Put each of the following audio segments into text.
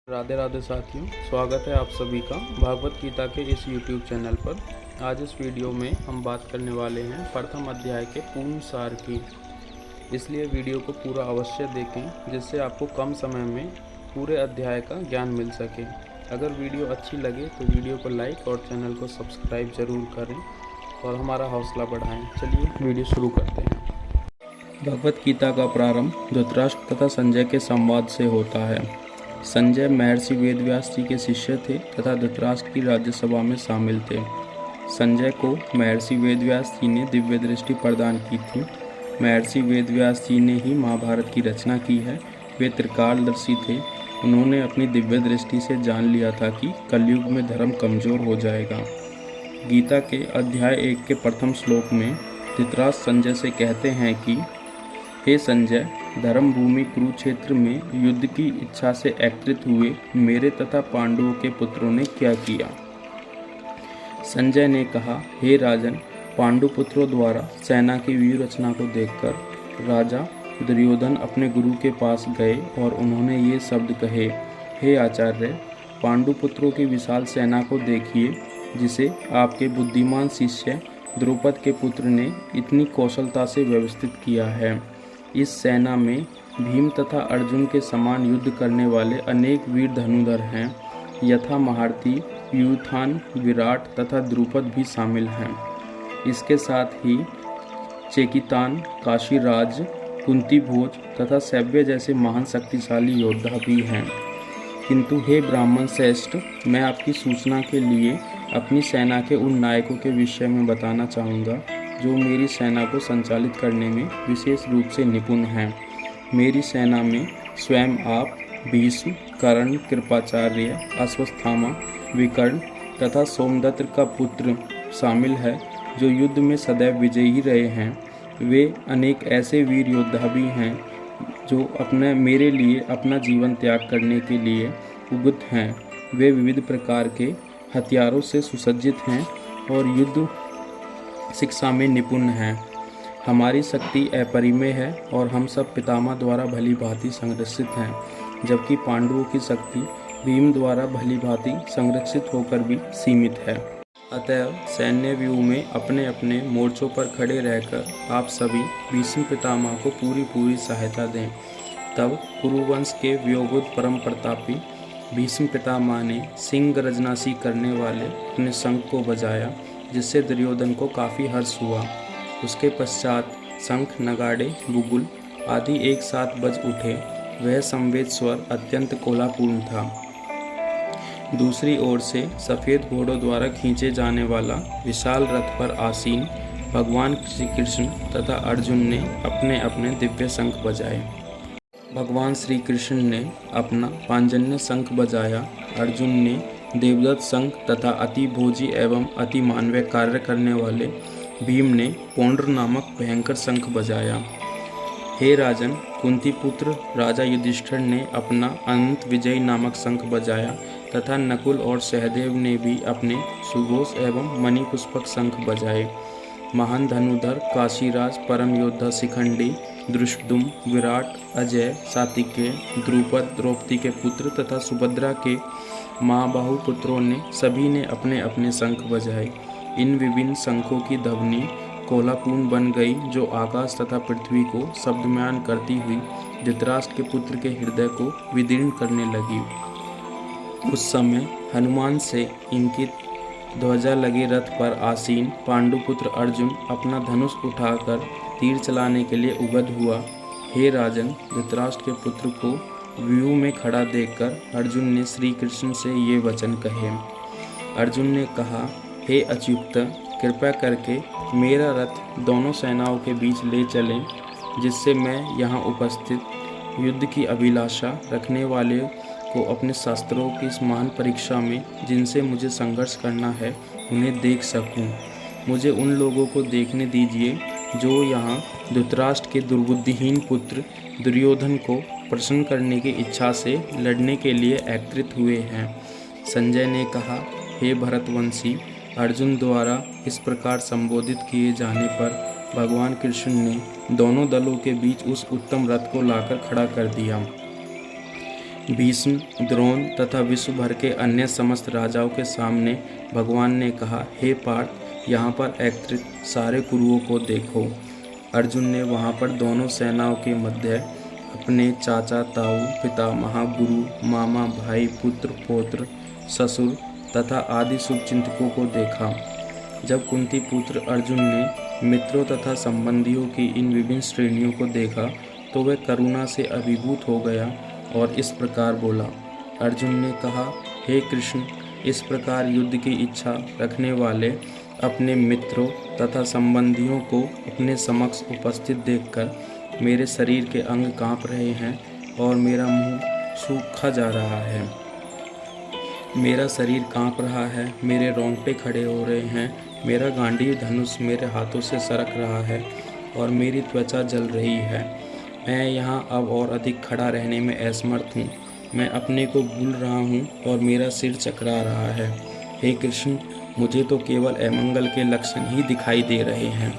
राधे राधे साथियों, स्वागत है आप सभी का भागवत गीता के इस YouTube चैनल पर। आज इस वीडियो में हम बात करने वाले हैं प्रथम अध्याय के पूर्ण सार की। इसलिए वीडियो को पूरा अवश्य देखें जिससे आपको कम समय में पूरे अध्याय का ज्ञान मिल सके। अगर वीडियो अच्छी लगे तो वीडियो को लाइक और चैनल को सब्सक्राइब जरूर करें और हमारा हौसला बढ़ाएं। चलिए वीडियो शुरू करते हैं। भगवत गीता का प्रारंभ धृतराष्ट्र तथा संजय के संवाद से होता है। संजय महर्षि वेदव्यास जी के शिष्य थे तथा धृतराष्ट्र की राज्यसभा में शामिल थे। संजय को महर्षि वेदव्यास जी ने दिव्य दृष्टि प्रदान की थी। महर्षि वेदव्यास जी ने ही महाभारत की रचना की है। वे त्रिकालदर्शी थे। उन्होंने अपनी दिव्य दृष्टि से जान लिया था कि कलयुग में धर्म कमजोर हो जाएगा। गीता के अध्याय 1 के प्रथम श्लोक में धृतराष्ट्र संजय से कहते हैं कि हे संजय, धर्म भूमि कुरुक्षेत्र में युद्ध की इच्छा से एकत्रित हुए मेरे तथा पांडवों के पुत्रों ने क्या किया। संजय ने कहा, हे राजन, पांडु पुत्रों द्वारा सेना की व्यूह रचना को देखकर राजा दुर्योधन अपने गुरु के पास गए और उन्होंने ये शब्द कहे, हे आचार्य, पांडु पुत्रों की विशाल सेना को देखिए जिसे आपके बुद्धिमान शिष्य द्रौपद के पुत्र ने इतनी कौशलता से व्यवस्थित किया है। इस सेना में भीम तथा अर्जुन के समान युद्ध करने वाले अनेक वीर धनुधर हैं। यथा महारथी, युयुथान, विराट तथा द्रुपद भी शामिल हैं। इसके साथ ही चेकितान, काशीराज, कुंती भोज तथा सैव्य जैसे महान शक्तिशाली योद्धा भी हैं। किंतु हे ब्राह्मण श्रेष्ठ, मैं आपकी सूचना के लिए अपनी सेना के उन नायकों के विषय में बताना चाहूँगा जो मेरी सेना को संचालित करने में विशेष रूप से निपुण हैं। मेरी सेना में स्वयं आप, भीष्म, कर्ण, कृपाचार्य, अश्वत्थामा, विकर्ण तथा सोमदत्त का पुत्र शामिल है जो युद्ध में सदैव विजयी रहे हैं। वे अनेक ऐसे वीर योद्धा भी हैं जो मेरे लिए अपना जीवन त्याग करने के लिए उद्युक्त हैं। वे विविध प्रकार के हथियारों से सुसज्जित हैं और युद्ध शिक्षा में निपुण हैं। हमारी शक्ति अपरिमेय है और हम सब पितामह द्वारा भली भांति संरक्षित हैं, जबकि पांडवों की शक्ति भीम द्वारा भली भांति संरक्षित होकर भी सीमित है। अतएव सैन्य व्यूह में अपने अपने मोर्चों पर खड़े रहकर आप सभी भीष्म पितामह को पूरी सहायता दें। तब कुरुवंश के व्योगुद परम प्रतापी भीष्म पितामह ने सिंह गर्जनासी करने वाले अपने शंख को बजाया, जिससे दुर्योधन को काफ़ी हर्ष हुआ। उसके पश्चात शंख, नगाड़े, बुगुल आदि एक साथ बज उठे। वह संवेद स्वर अत्यंत कोलापूर्ण था। दूसरी ओर से सफ़ेद घोड़ों द्वारा खींचे जाने वाला विशाल रथ पर आसीन भगवान श्री कृष्ण तथा अर्जुन ने अपने अपने दिव्य शंख बजाए। भगवान श्री कृष्ण ने अपना पांजन्य शंख बजाया। अर्जुन ने देवदत्त शंख तथा अति भोजी एवं अति मानवीय कार्य करने वाले भीम ने पौंड्र नामक भयंकर शंख बजाया। हे राजन, कुंती पुत्र राजा युधिष्ठिर ने अपना अनंत विजय नामक शंख बजाया तथा नकुल और सहदेव ने भी अपने सुघोष एवं मणिपुष्पक शंख बजाए। महान धनुधर काशीराज, परम योद्धा शिखंडी, दृष्टुम, विराट, अजय, सातिकेय, द्रुपद, द्रौपदी के पुत्र तथा सुभद्रा के महाबाहु पुत्रों ने सभी ने अपने अपने शंख बजाए। इन विभिन्न शंखों की ध्वनि कोलापूर्ण बन गई, जो आकाश तथा पृथ्वी को शब्दमयान करती हुई धृतराष्ट्र के पुत्र के हृदय को विदीर्ण करने लगी। उस समय हनुमान से इनकी ध्वजा लगे रथ पर आसीन पांडुपुत्र अर्जुन अपना धनुष उठाकर तीर चलाने के लिए उगद हुआ। हे राजन, धृतराष्ट्र के पुत्र को व्यूह में खड़ा देखकर अर्जुन ने श्री कृष्ण से ये वचन कहे। अर्जुन ने कहा, हे अच्युत, कृपया करके मेरा रथ दोनों सेनाओं के बीच ले चलें, जिससे मैं यहाँ उपस्थित युद्ध की अभिलाषा रखने वाले को अपने शास्त्रों की इस महान परीक्षा में जिनसे मुझे संघर्ष करना है उन्हें देख सकूं। मुझे उन लोगों को देखने दीजिए जो यहाँ धृतराष्ट्र के दुर्बुद्धिहीन पुत्र दुर्योधन को प्रसन्न करने की इच्छा से लड़ने के लिए एकत्रित हुए हैं। संजय ने कहा, हे भरतवंशी, अर्जुन द्वारा इस प्रकार संबोधित किए जाने पर भगवान कृष्ण ने दोनों दलों के बीच उस उत्तम रथ को लाकर खड़ा कर दिया। भीष्म, द्रोण तथा विश्व भर के अन्य समस्त राजाओं के सामने भगवान ने कहा, हे पार्थ, यहाँ पर एकत्रित सारे कुरुओं को देखो। अर्जुन ने वहाँ पर दोनों सेनाओं के मध्य अपने चाचा, ताऊ, पिता, महागुरु, मामा, भाई, पुत्र, पौत्र, ससुर तथा आदि शुभचिंतकों को देखा। जब कुंती पुत्र अर्जुन ने मित्रों तथा संबंधियों की इन विभिन्न श्रेणियों को देखा तो वह करुणा से अभिभूत हो गया और इस प्रकार बोला। अर्जुन ने कहा, हे कृष्ण, इस प्रकार युद्ध की इच्छा रखने वाले अपने मित्रों तथा संबंधियों को अपने समक्ष उपस्थित देखकर मेरे शरीर के अंग कांप रहे हैं और मेरा मुंह सूखा जा रहा है। मेरा शरीर कांप रहा है, मेरे रोंगटे खड़े हो रहे हैं, मेरा गांडीव धनुष मेरे हाथों से सरक रहा है और मेरी त्वचा जल रही है। मैं यहाँ अब और अधिक खड़ा रहने में असमर्थ हूँ। मैं अपने को भूल रहा हूँ और मेरा सिर चकरा रहा है। हे कृष्ण, मुझे तो केवल अमंगल के लक्षण ही दिखाई दे रहे हैं।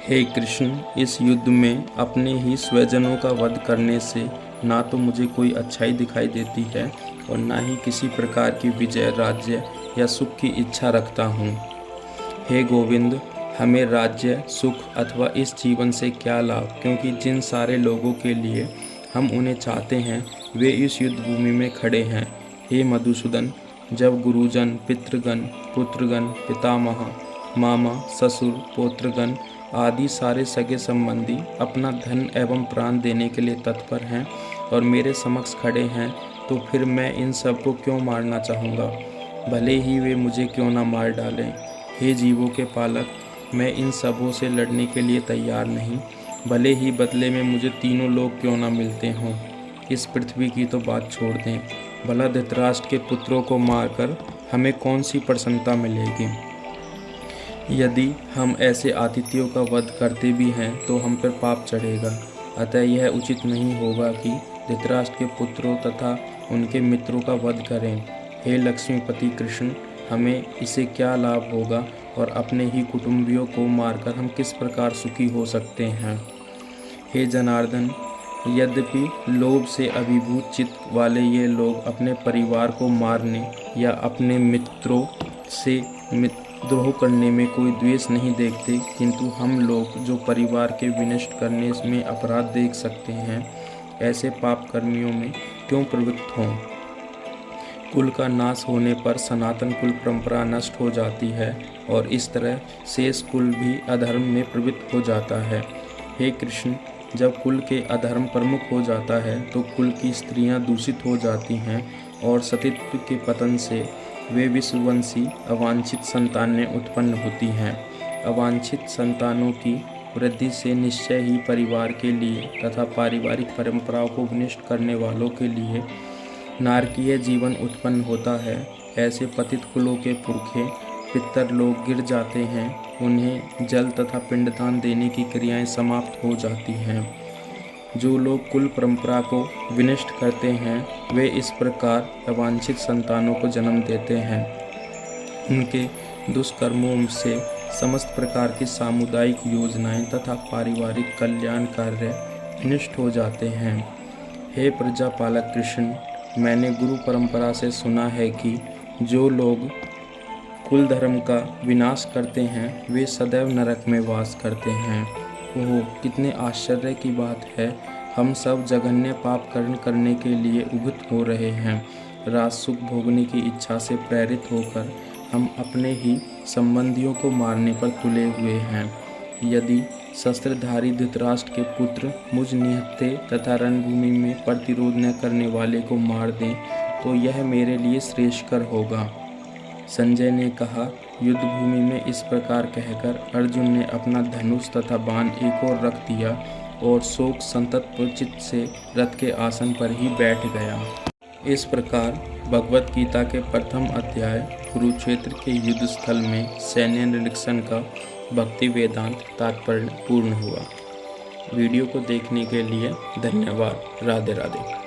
हे कृष्ण, इस युद्ध में अपने ही स्वजनों का वध करने से ना तो मुझे कोई अच्छाई दिखाई देती है और ना ही किसी प्रकार की विजय, राज्य या सुख की इच्छा रखता हूँ। हे गोविंद, हमें राज्य, सुख अथवा इस जीवन से क्या लाभ, क्योंकि जिन सारे लोगों के लिए हम उन्हें चाहते हैं वे इस युद्ध भूमि में खड़े हैं। हे मधुसूदन, जब गुरुजन, पितृगण, पुत्रगण, पितामह, मामा, ससुर, पौत्रगण आदि सारे सगे संबंधी अपना धन एवं प्राण देने के लिए तत्पर हैं और मेरे समक्ष खड़े हैं, तो फिर मैं इन सबको क्यों मारना चाहूँगा, भले ही वे मुझे क्यों ना मार डालें। हे जीवों के पालक, मैं इन सबों से लड़ने के लिए तैयार नहीं, भले ही बदले में मुझे तीनों लोग क्यों ना मिलते हों। इस पृथ्वी की तो बात छोड़ दें, भला धृतराष्ट्र के पुत्रों को मारकर हमें कौन सी प्रसन्नता मिलेगी। यदि हम ऐसे आतिथ्यों का वध करते भी हैं तो हम पर पाप चढ़ेगा। अतः यह उचित नहीं होगा कि धृतराष्ट्र के पुत्रों तथा उनके मित्रों का वध करें। हे लक्ष्मीपति कृष्ण, हमें इससे क्या लाभ होगा और अपने ही कुटुंबियों को मारकर हम किस प्रकार सुखी हो सकते हैं। हे जनार्दन, यद्यपि लोभ से अभिभूत चित्त वाले ये लोग अपने परिवार को मारने या अपने मित्रों से द्रोह करने में कोई द्वेष नहीं देखते, किंतु हम लोग जो परिवार के विनष्ट करने में अपराध देख सकते हैं, ऐसे पाप कर्मियों में क्यों प्रवृत्त हों। कुल का नाश होने पर सनातन कुल परंपरा नष्ट हो जाती है और इस तरह शेष कुल भी अधर्म में प्रवृत्त हो जाता है। हे कृष्ण, जब कुल के अधर्म प्रमुख हो जाता है तो कुल की स्त्रियां दूषित हो जाती हैं और सतीत्व के पतन से वे विश्ववंशी अवांछित संतानें उत्पन्न होती हैं। अवांछित संतानों की वृद्धि से निश्चय ही परिवार के लिए तथा पारिवारिक परंपराओं को विनष्ट करने वालों के लिए नारकीय जीवन उत्पन्न होता है। ऐसे पतित कुलों के पुरखे पितर लोग गिर जाते हैं, उन्हें जल तथा पिंडदान देने की क्रियाएं समाप्त हो जाती हैं। जो लोग कुल परंपरा को विनष्ट करते हैं वे इस प्रकार अवांछित संतानों को जन्म देते हैं। उनके दुष्कर्मों से समस्त प्रकार की सामुदायिक योजनाएं तथा पारिवारिक कल्याण कार्य विनष्ट हो जाते हैं। हे प्रजापालक कृष्ण, मैंने गुरु परंपरा से सुना है कि जो लोग कुल धर्म का विनाश करते हैं वे सदैव नरक में वास करते हैं। ओह, कितने आश्चर्य की बात है, हम सब जघन्य पाप करने के लिए उद्यत हो रहे हैं। राज सुख भोगने की इच्छा से प्रेरित होकर हम अपने ही संबंधियों को मारने पर तुले हुए हैं। यदि शस्त्रधारी धृतराष्ट्र के पुत्र मुझ निहत्थे तथा रणभूमि में प्रतिरोध न करने वाले को मार दें तो यह मेरे लिए श्रेयस्कर होगा। संजय ने कहा। युद्ध भूमि में इस प्रकार कहकर अर्जुन ने अपना धनुष तथा बाण एक ओर रख दिया और शोक संतप्त चित्त से रथ के आसन पर ही बैठ गया। इस प्रकार भगवत गीता के प्रथम अध्याय कुरुक्षेत्र के युद्ध स्थल में सैन्य निरीक्षण का भक्ति वेदांत तात्पर्य पूर्ण हुआ। वीडियो को देखने के लिए धन्यवाद। राधे राधे।